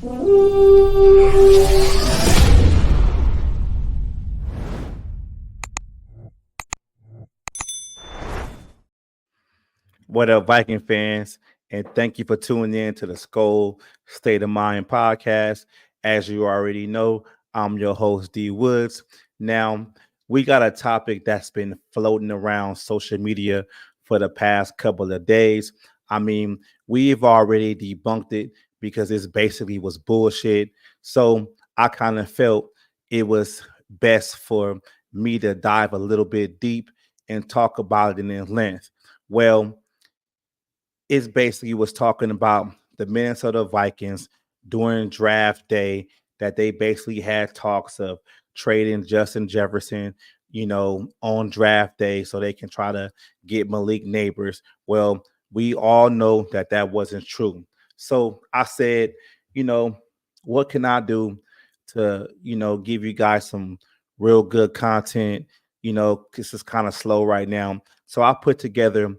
What up, Viking fans? And thank you for tuning in to the Skol State of Mind podcast. As you already know, I'm your host, D Woods. Now, we got a topic that's been floating around social media for the past couple of days. I mean, we've already debunked it because it basically was bullshit. So I kind of felt it was best for me to dive a little bit deep and talk about it in length. Well, is basically was talking about the Minnesota Vikings during draft day that they basically had talks of trading Justin Jefferson, on draft day so they can try to get Malik Neighbors. Well, we all know that that wasn't true. So I said, you know, what can I do to, give you guys some real good content? This is kind of slow right now. So I put together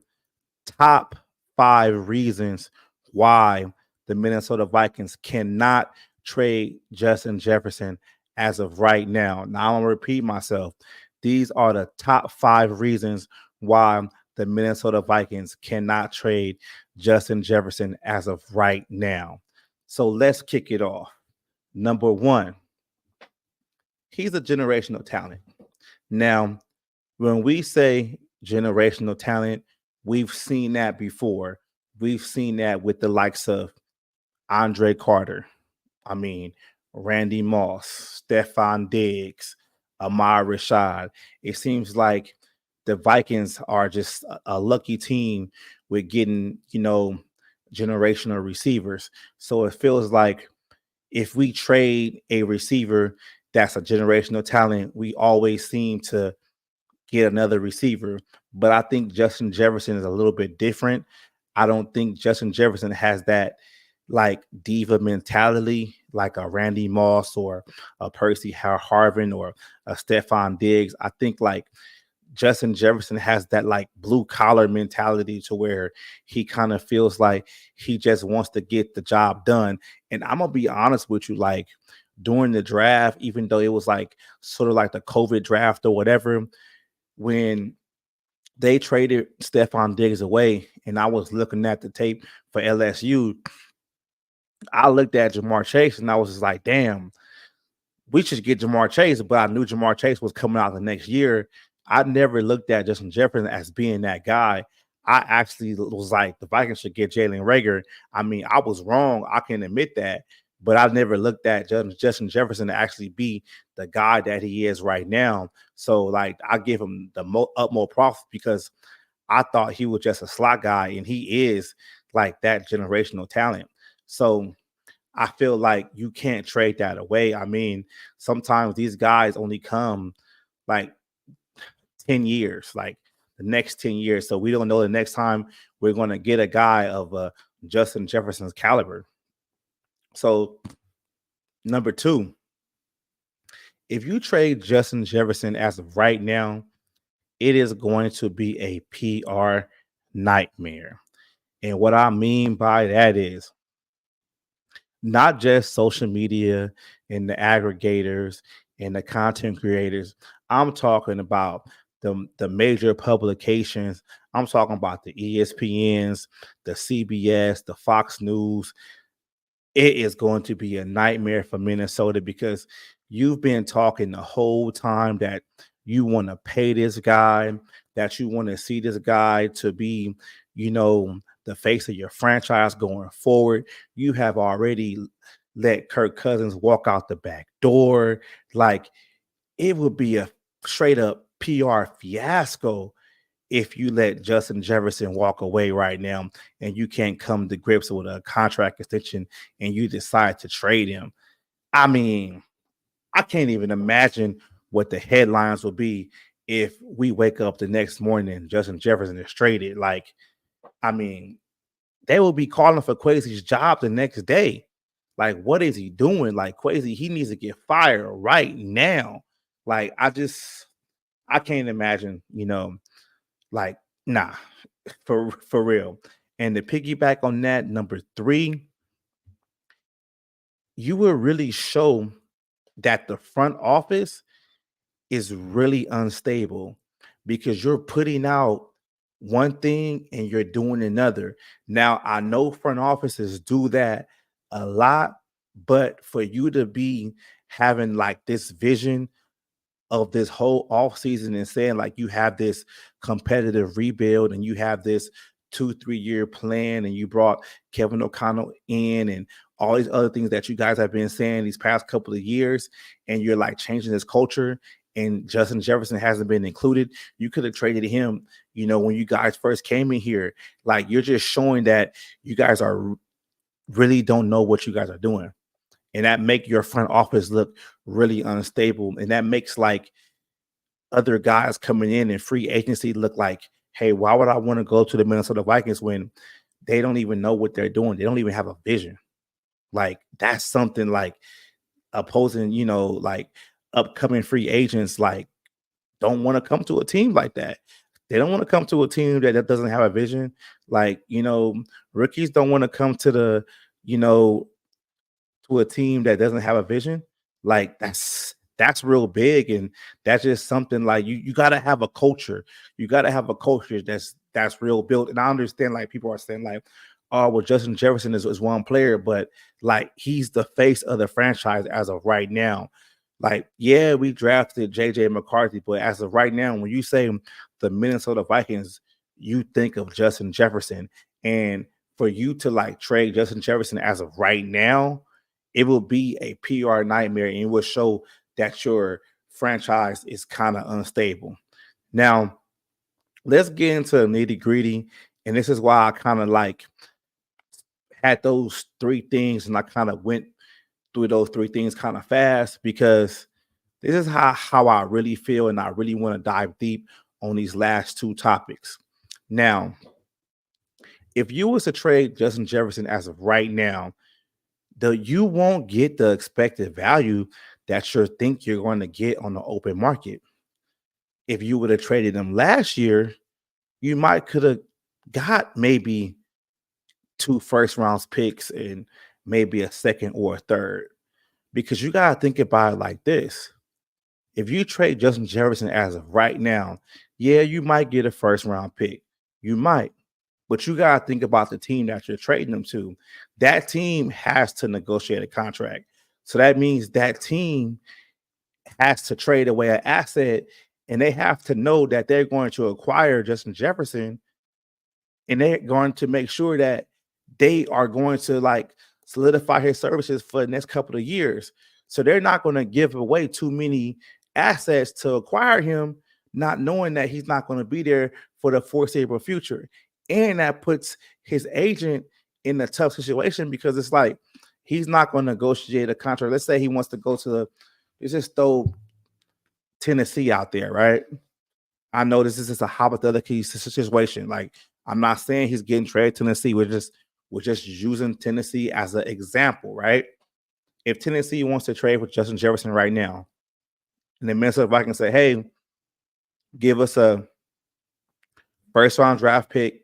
top 5 reasons why the Minnesota Vikings cannot trade Justin Jefferson as of right now. Now, I'm going to repeat myself. These are the top 5 reasons why the Minnesota Vikings cannot trade Justin Jefferson as of right now. So let's kick it off. Number one, he's a generational talent. Now, when we say generational talent, we've seen that before. We've seen that with the likes of Andre Carter. I mean, Randy Moss, Stephon Diggs, Amar Rashad. It seems like the Vikings are just a lucky team with getting, generational receivers. So it feels like if we trade a receiver that's a generational talent, we always seem to get another receiver. But I think Justin Jefferson is a little bit different. I don't think Justin Jefferson has that like diva mentality like a Randy Moss or a Percy Harvin or a Stephon Diggs. I think like Justin Jefferson has that like blue collar mentality to where he kind of feels like he just wants to get the job done. And I'm gonna be honest with you, like during the draft, even though it was like sort of like the COVID draft or whatever, when they traded Stephon Diggs away, and I was looking at the tape for LSU, I looked at Jamar Chase and I was just like, damn, we should get Jamar Chase, but I knew Jamar Chase was coming out the next year. I never looked at Justin Jefferson as being that guy. I actually was like, the Vikings should get Jalen Reagor. I mean, I was wrong. I can admit that. But I never looked at Justin Jefferson to actually be the guy that he is right now. So, like, I give him the utmost props because I thought he was just a slot guy, and he is like that generational talent. So, I feel like you can't trade that away. I mean, sometimes these guys only come like 10 years, like the next 10 years. So we don't know the next time we're going to get a guy of Justin Jefferson's caliber. So, number two, if you trade Justin Jefferson as of right now, it is going to be a PR nightmare. And what I mean by that is not just social media and the aggregators and the content creators. I'm talking about the major publications. I'm talking about the ESPNs, the CBS, the Fox News. It is going to be a nightmare for Minnesota because you've been talking the whole time that you want to pay this guy, that you want to see this guy to be, the face of your franchise going forward. You have already let Kirk Cousins walk out the back door. Like it would be a straight up PR fiasco if you let Justin Jefferson walk away right now and you can't come to grips with a contract extension and you decide to trade him. I mean, I can't even imagine what the headlines will be if we wake up the next morning and Justin Jefferson is traded. Like, I mean, they will be calling for Quasi's job the next day. Like, what is he doing? Like, Quasi, he needs to get fired right now. Like, I can't imagine, like, nah, for real. And to piggyback on that, number three, you will really show that the front office is really unstable because you're putting out one thing and you're doing another. Now, I know front offices do that a lot, but for you to be having like this vision of this whole off season and saying like you have this competitive rebuild and you have this 2-3 year plan and you brought Kevin O'Connell in and all these other things that you guys have been saying these past couple of years, and you're like changing this culture, and Justin Jefferson hasn't been included. You could have traded him, when you guys first came in here. Like, you're just showing that you guys are really don't know what you guys are doing, and that make your front office look really unstable, and that makes like other guys coming in free agency look like, hey, why would I want to go to the Minnesota Vikings when they don't even know what they're doing? They don't even have a vision. Like, that's something like opposing, like upcoming free agents, like, don't want to come to a team like that. They don't want to come to a team that doesn't have a vision. Like, rookies don't want to come you know, to a team that doesn't have a vision. Like, that's real big, and that's just something like you got to have a culture. You got to have a culture that's real built. And I understand like people are saying like, oh, well, Justin Jefferson is one player, but like he's the face of the franchise as of right now. Like, yeah, we drafted JJ McCarthy, but as of right now, when you say the Minnesota Vikings, you think of Justin Jefferson. And for you to like trade Justin Jefferson as of right now, it will be a PR nightmare, and it will show that your franchise is kind of unstable. Now, let's get into the nitty gritty. And this is why I kind of like had those three things, and I kind of went through those three things kind of fast, because this is how I really feel, and I really want to dive deep on these last two topics. Now, if you was to trade Justin Jefferson as of right now, you won't get the expected value that you think you're going to get on the open market. If you would have traded him last year, you might could have got maybe 2 first round picks and maybe a second or a third. Because you got to think about it like this. If you trade Justin Jefferson as of right now, yeah, you might get a 1st round pick. You might. But you got to think about the team that you're trading them to. That team has to negotiate a contract. So that means that team has to trade away an asset, and they have to know that they're going to acquire Justin Jefferson, and they're going to make sure that they are going to like solidify his services for the next couple of years. So they're not going to give away too many assets to acquire him, not knowing that he's not going to be there for the foreseeable future. And that puts his agent in a tough situation, because it's like he's not going to negotiate a contract. Let's say he wants to go to let's just throw Tennessee out there, right? I know this is just a hypothetical situation. Like, I'm not saying he's getting traded to Tennessee. We're just using Tennessee as an example, right? If Tennessee wants to trade with Justin Jefferson right now, and the Minnesota Vikings say, "Hey, give us a 1st round draft pick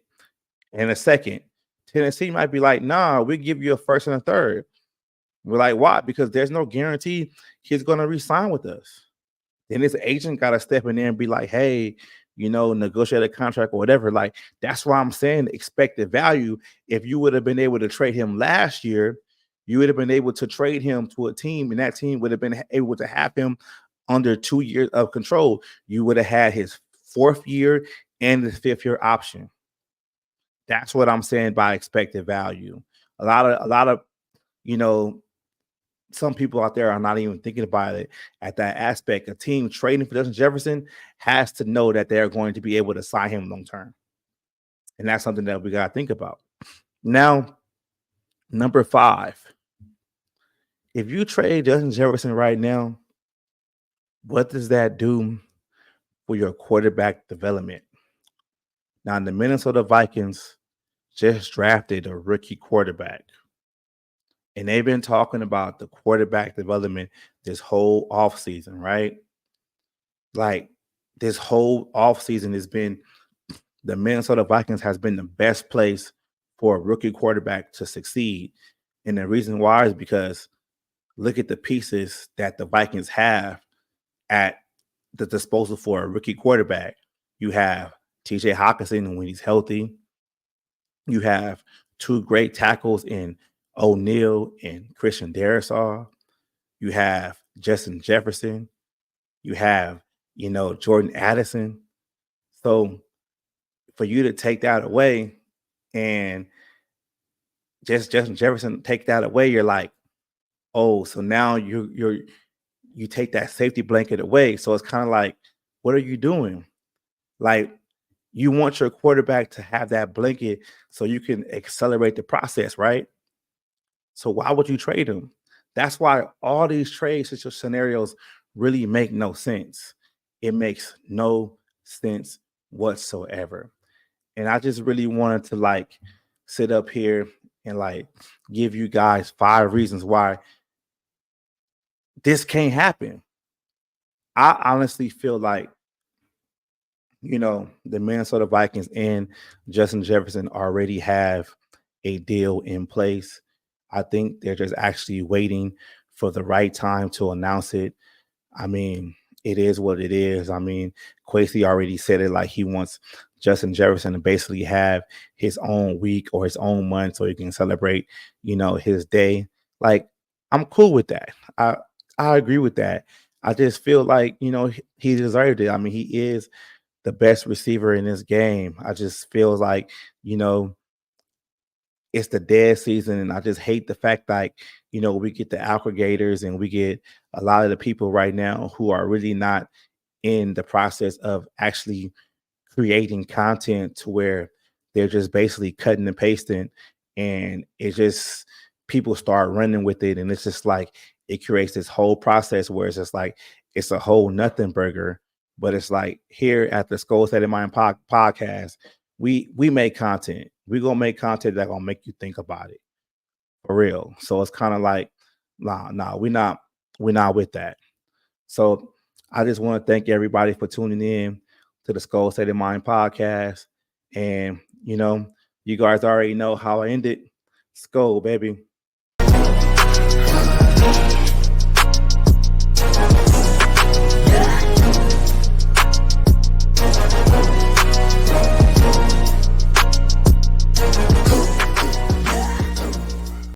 and a second," Tennessee might be like, "Nah, we give you a first and a third." We're like, "Why?" Because there's no guarantee he's going to re-sign with us. Then his agent got to step in there and be like, hey, negotiate a contract or whatever. Like, that's why I'm saying expected value. If you would have been able to trade him last year, you would have been able to trade him to a team, and that team would have been able to have him under 2 years of control. You would have had his 4th year and his 5th year option. That's what I'm saying by expected value. A lot of, you know, some people out there are not even thinking about it at that aspect. A team trading for Justin Jefferson has to know that they're going to be able to sign him long term. And that's something that we got to think about. Now, number 5, if you trade Justin Jefferson right now, what does that do for your quarterback development? Now, the Minnesota Vikings just drafted a rookie quarterback, and they've been talking about the quarterback development this whole offseason, right? Like, this whole offseason has been the Minnesota Vikings has been the best place for a rookie quarterback to succeed. And the reason why is because look at the pieces that the Vikings have at the disposal for a rookie quarterback. You have TJ Hawkinson when he's healthy. You have two great tackles in O'Neal and Christian Darrisaw. You have Justin Jefferson. You have, Jordan Addison. So for you to take that away and just Justin Jefferson take that away, you're like, oh, so now you take that safety blanket away. So it's kind of like, what are you doing? Like, you want your quarterback to have that blanket so you can accelerate the process, right? So why would you trade him? That's why all these trade scenarios really make no sense. It makes no sense whatsoever. And I just really wanted to sit up here and give you guys 5 reasons why this can't happen. I honestly feel like, the Minnesota Vikings and Justin Jefferson already have a deal in place. I think they're just actually waiting for the right time to announce it. I mean, it is what it is. I mean, Kwesi already said it, like he wants Justin Jefferson to basically have his own week or his own month so he can celebrate, his day. Like, I'm cool with that. I agree with that. I just feel like, he deserved it. I mean, he is the best receiver in this game. I just feel like, it's the dead season, and I just hate the fact we get the aggregators and we get a lot of the people right now who are really not in the process of actually creating content to where they're just basically cutting and pasting, and it just people start running with it, and it's just like it creates this whole process where it's just like it's a whole nothing burger. But it's like here at the Skol State of Mind podcast, we make content. We're gonna make content that's gonna make you think about it for real. So it's kind of like, nah, we're not with that. So I just want to thank everybody for tuning in to the Skol State of Mind podcast. And you guys already know how I ended. Skol, baby.